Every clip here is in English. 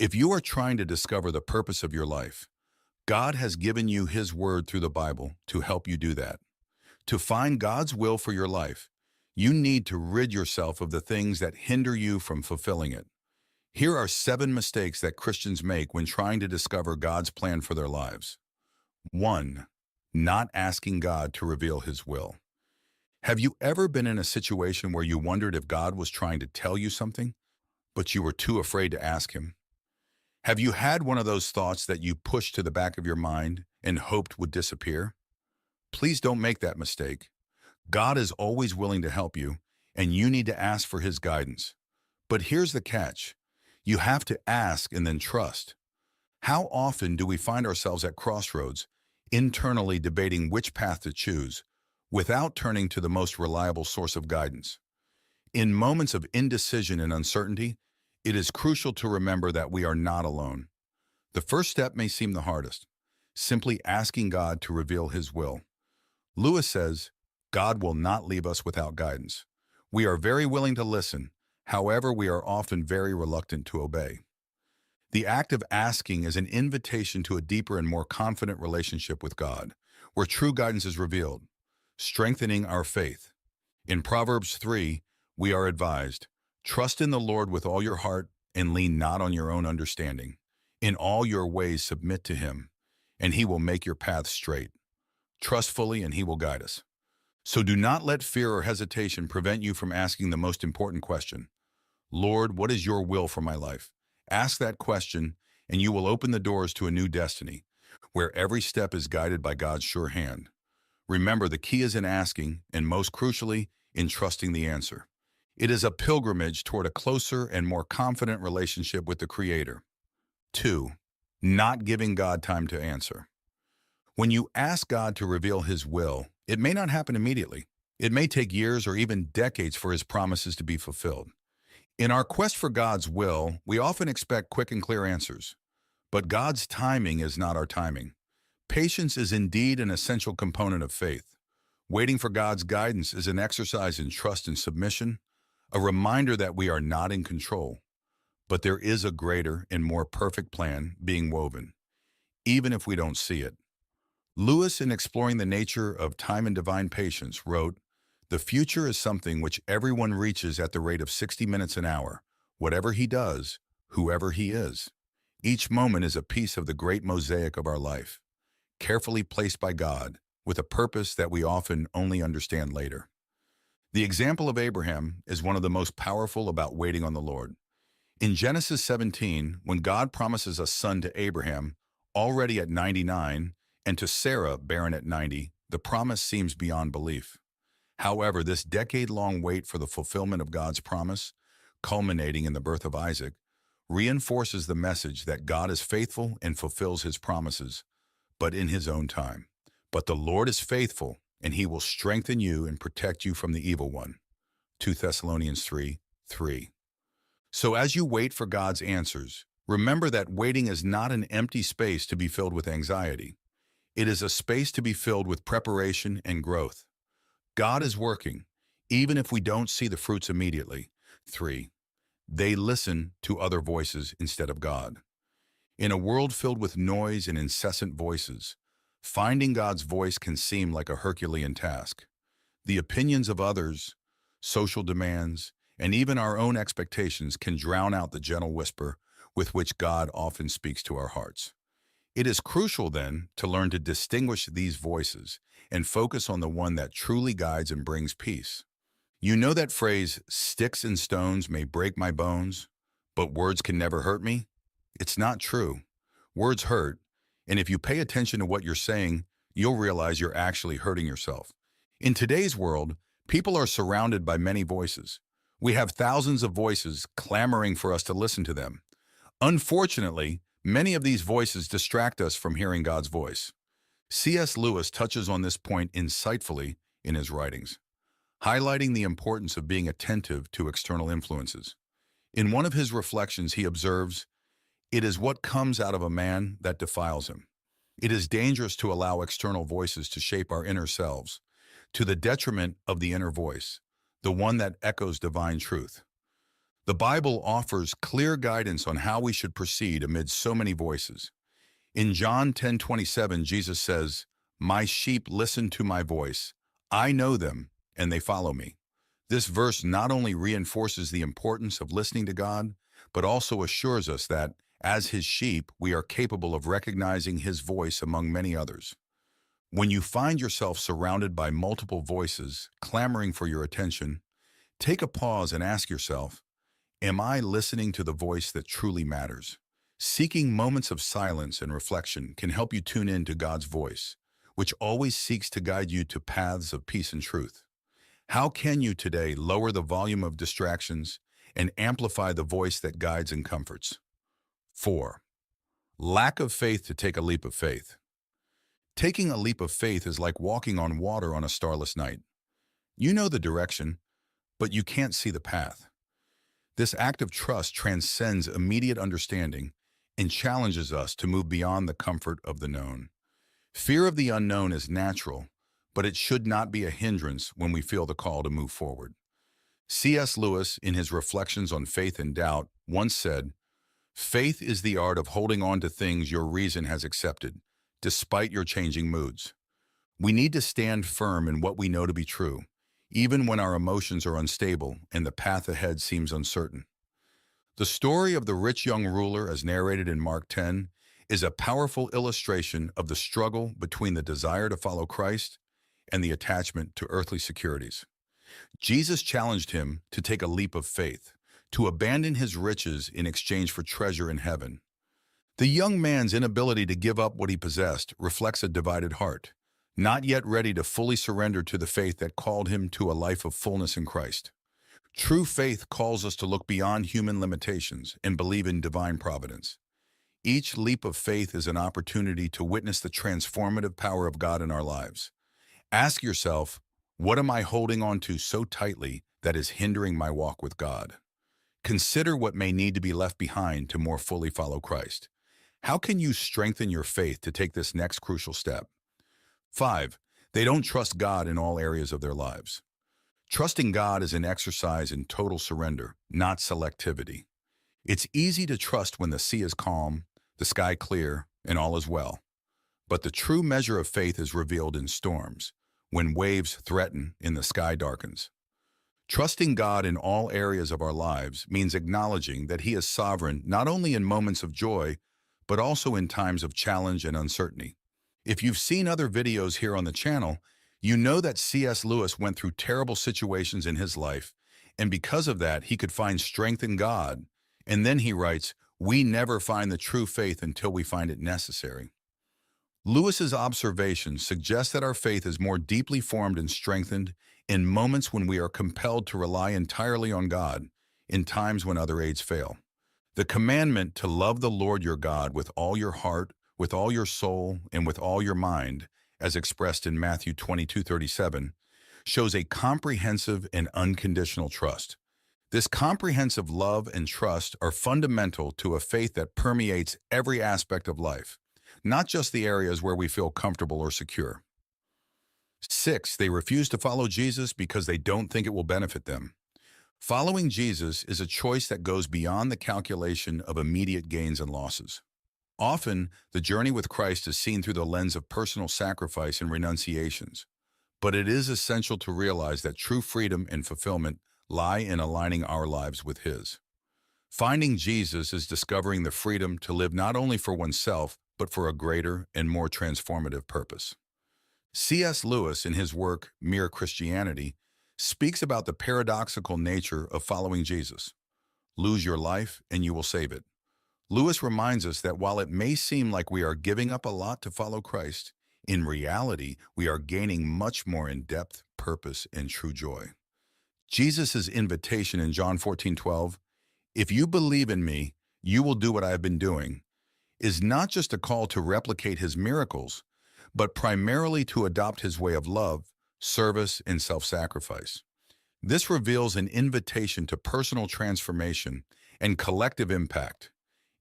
If you are trying to discover the purpose of your life, God has given you His Word through the Bible to help you do that. To find God's will for your life, you need to rid yourself of the things that hinder you from fulfilling it. Here are 7 mistakes that Christians make when trying to discover God's plan for their lives. 1. Not asking God to reveal His will. Have you ever been in a situation where you wondered if God was trying to tell you something, but you were too afraid to ask Him? Have you had one of those thoughts that you pushed to the back of your mind and hoped would disappear? Please don't make that mistake. God is always willing to help you, and you need to ask for His guidance. But here's the catch. You have to ask and then trust. How often do we find ourselves at crossroads, internally debating which path to choose, without turning to the most reliable source of guidance? In moments of indecision and uncertainty, it is crucial to remember that we are not alone. The first step may seem the hardest, simply asking God to reveal His will. Lewis says, God will not leave us without guidance. We are very willing to listen, however, we are often very reluctant to obey. The act of asking is an invitation to a deeper and more confident relationship with God, where true guidance is revealed, strengthening our faith. In Proverbs 3, we are advised, trust in the Lord with all your heart and lean not on your own understanding. In all your ways submit to Him, and He will make your path straight. Trust fully and He will guide us. So do not let fear or hesitation prevent you from asking the most important question. Lord, what is your will for my life? Ask that question, and you will open the doors to a new destiny, where every step is guided by God's sure hand. Remember, the key is in asking, and most crucially, in trusting the answer. It is a pilgrimage toward a closer and more confident relationship with the Creator. 2. Not giving God time to answer. When you ask God to reveal His will, it may not happen immediately. It may take years or even decades for His promises to be fulfilled. In our quest for God's will, we often expect quick and clear answers. But God's timing is not our timing. Patience is indeed an essential component of faith. Waiting for God's guidance is an exercise in trust and submission, a reminder that we are not in control. But there is a greater and more perfect plan being woven, even if we don't see it. Lewis, in exploring the nature of time and divine patience, wrote, "The future is something which everyone reaches at the rate of 60 minutes an hour, whatever he does, whoever he is. Each moment is a piece of the great mosaic of our life, carefully placed by God, with a purpose that we often only understand later." The example of Abraham is one of the most powerful about waiting on the Lord. In Genesis 17, when God promises a son to Abraham, already at 99, and to Sarah, barren at 90, the promise seems beyond belief. However, this decade-long wait for the fulfillment of God's promise, culminating in the birth of Isaac, reinforces the message that God is faithful and fulfills His promises, but in His own time. But the Lord is faithful, and He will strengthen you and protect you from the evil one. 2 Thessalonians 3:3. So as you wait for God's answers, remember that waiting is not an empty space to be filled with anxiety. It is a space to be filled with preparation and growth. God is working, even if we don't see the fruits immediately. 3. They listen to other voices instead of God. In a world filled with noise and incessant voices, finding God's voice can seem like a Herculean task. The opinions of others, social demands, and even our own expectations can drown out the gentle whisper with which God often speaks to our hearts. It is crucial, then, to learn to distinguish these voices and focus on the one that truly guides and brings peace. You know that phrase, "Sticks and stones may break my bones, but words can never hurt me"? It's not true. Words hurt, and if you pay attention to what you're saying, you'll realize you're actually hurting yourself. In today's world, people are surrounded by many voices. We have thousands of voices clamoring for us to listen to them. Unfortunately, many of these voices distract us from hearing God's voice. C.S. Lewis touches on this point insightfully in his writings, highlighting the importance of being attentive to external influences. In one of his reflections, he observes, "It is what comes out of a man that defiles him." It is dangerous to allow external voices to shape our inner selves, to the detriment of the inner voice, the one that echoes divine truth. The Bible offers clear guidance on how we should proceed amid so many voices. In John 10:27, Jesus says, "My sheep listen to my voice. I know them, and they follow me." This verse not only reinforces the importance of listening to God, but also assures us that, as His sheep, we are capable of recognizing His voice among many others. When you find yourself surrounded by multiple voices clamoring for your attention, take a pause and ask yourself, am I listening to the voice that truly matters? Seeking moments of silence and reflection can help you tune in to God's voice, which always seeks to guide you to paths of peace and truth. How can you today lower the volume of distractions and amplify the voice that guides and comforts? 4. Lack of faith to take a leap of faith. Taking a leap of faith is like walking on water on a starless night. You know the direction, but you can't see the path. This act of trust transcends immediate understanding and challenges us to move beyond the comfort of the known. Fear of the unknown is natural, but it should not be a hindrance when we feel the call to move forward. C.S. Lewis, in his Reflections on Faith and Doubt, once said, "Faith is the art of holding on to things your reason has accepted, despite your changing moods." We need to stand firm in what we know to be true, even when our emotions are unstable and the path ahead seems uncertain. The story of the rich young ruler, as narrated in Mark 10, is a powerful illustration of the struggle between the desire to follow Christ and the attachment to earthly securities. Jesus challenged him to take a leap of faith, to abandon his riches in exchange for treasure in heaven. The young man's inability to give up what he possessed reflects a divided heart, not yet ready to fully surrender to the faith that called him to a life of fullness in Christ. True faith calls us to look beyond human limitations and believe in divine providence. Each leap of faith is an opportunity to witness the transformative power of God in our lives. Ask yourself, what am I holding on to so tightly that is hindering my walk with God? Consider what may need to be left behind to more fully follow Christ. How can you strengthen your faith to take this next crucial step? 5. They don't trust God in all areas of their lives. Trusting God is an exercise in total surrender, not selectivity. It's easy to trust when the sea is calm, the sky clear, and all is well. But the true measure of faith is revealed in storms, when waves threaten and the sky darkens. Trusting God in all areas of our lives means acknowledging that He is sovereign not only in moments of joy, but also in times of challenge and uncertainty. If you've seen other videos here on the channel, you know that C.S. Lewis went through terrible situations in his life, and because of that, he could find strength in God. And then he writes, "We never find the true faith until we find it necessary." Lewis's observations suggest that our faith is more deeply formed and strengthened in moments when we are compelled to rely entirely on God, in times when other aids fail. The commandment to love the Lord your God with all your heart, with all your soul, and with all your mind, as expressed in Matthew 22:37, shows a comprehensive and unconditional trust. This comprehensive love and trust are fundamental to a faith that permeates every aspect of life, not just the areas where we feel comfortable or secure. 6. They refuse to follow Jesus because they don't think it will benefit them. Following Jesus is a choice that goes beyond the calculation of immediate gains and losses. Often, the journey with Christ is seen through the lens of personal sacrifice and renunciations, but it is essential to realize that true freedom and fulfillment lie in aligning our lives with His. Finding Jesus is discovering the freedom to live not only for oneself, but for a greater and more transformative purpose. C.S. Lewis, in his work Mere Christianity, speaks about the paradoxical nature of following Jesus. Lose your life and you will save it. Lewis reminds us that while it may seem like we are giving up a lot to follow Christ, in reality, we are gaining much more in depth, purpose, and true joy. Jesus' invitation in John 14:12, "If you believe in me, you will do what I have been doing," is not just a call to replicate His miracles, but primarily to adopt His way of love, service, and self-sacrifice. This reveals an invitation to personal transformation and collective impact,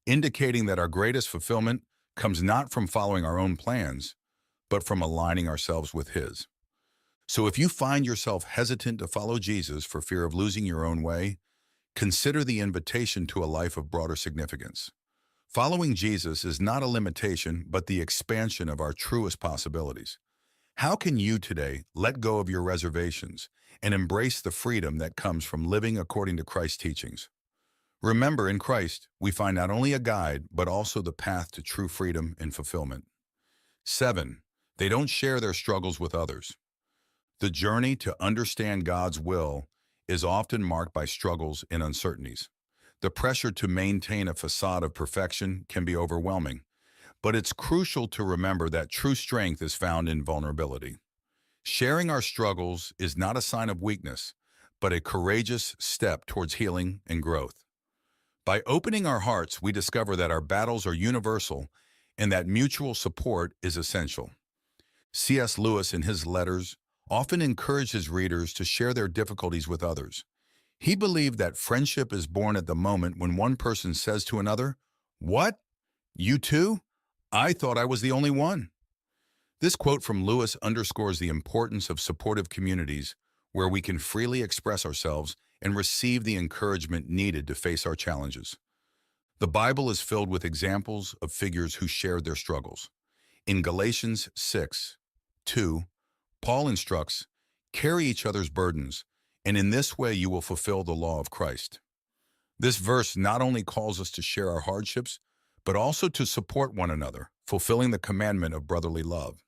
indicating that our greatest fulfillment comes not from following our own plans, but from aligning ourselves with His. So if you find yourself hesitant to follow Jesus for fear of losing your own way, Consider the invitation to a life of broader significance. Following Jesus is not a limitation, but the expansion of our truest possibilities. How can you today let go of your reservations and embrace the freedom that comes from living according to Christ's teachings? Remember, in Christ, we find not only a guide, but also the path to true freedom and fulfillment. 7. They don't share their struggles with others. The journey to understand God's will is often marked by struggles and uncertainties. The pressure to maintain a facade of perfection can be overwhelming, but it's crucial to remember that true strength is found in vulnerability. Sharing our struggles is not a sign of weakness, but a courageous step towards healing and growth. By opening our hearts, we discover that our battles are universal and that mutual support is essential. C.S. Lewis, in his letters, often encouraged his readers to share their difficulties with others. He believed that friendship is born at the moment when one person says to another, "What? You too? I thought I was the only one." This quote from Lewis underscores the importance of supportive communities where we can freely express ourselves and receive the encouragement needed to face our challenges. The Bible is filled with examples of figures who shared their struggles. In Galatians 6:2, Paul instructs, "Carry each other's burdens, and in this way you will fulfill the law of Christ." This verse not only calls us to share our hardships, but also to support one another, fulfilling the commandment of brotherly love.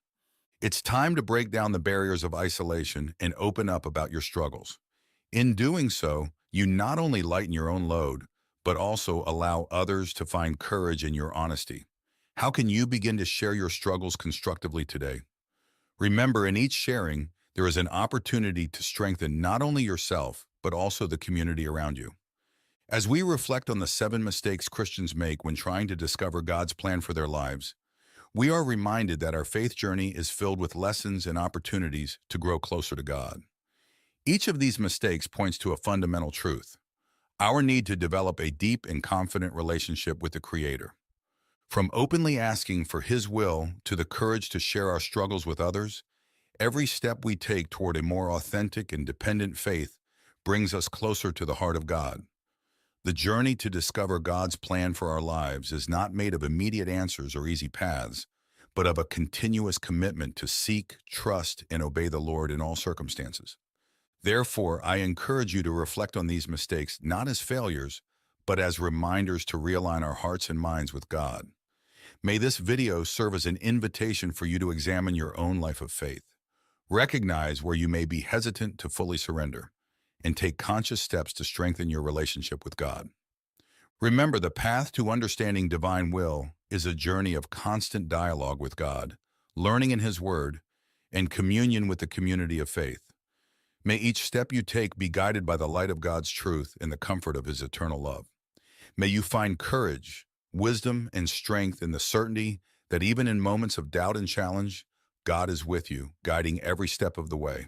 It's time to break down the barriers of isolation and open up about your struggles. In doing so, you not only lighten your own load, but also allow others to find courage in your honesty. How can you begin to share your struggles constructively today? Remember, in each sharing, there is an opportunity to strengthen not only yourself, but also the community around you. As we reflect on the 7 mistakes Christians make when trying to discover God's plan for their lives, we are reminded that our faith journey is filled with lessons and opportunities to grow closer to God. Each of these mistakes points to a fundamental truth: our need to develop a deep and confident relationship with the Creator. From openly asking for His will to the courage to share our struggles with others, every step we take toward a more authentic and dependent faith brings us closer to the heart of God. The journey to discover God's plan for our lives is not made of immediate answers or easy paths, but of a continuous commitment to seek, trust, and obey the Lord in all circumstances. Therefore, I encourage you to reflect on these mistakes not as failures, but as reminders to realign our hearts and minds with God. May this video serve as an invitation for you to examine your own life of faith. Recognize where you may be hesitant to fully surrender, and take conscious steps to strengthen your relationship with God. Remember, the path to understanding divine will is a journey of constant dialogue with God, learning in His Word, and communion with the community of faith. May each step you take be guided by the light of God's truth and the comfort of His eternal love. May you find courage, wisdom, and strength in the certainty that even in moments of doubt and challenge, God is with you, guiding every step of the way.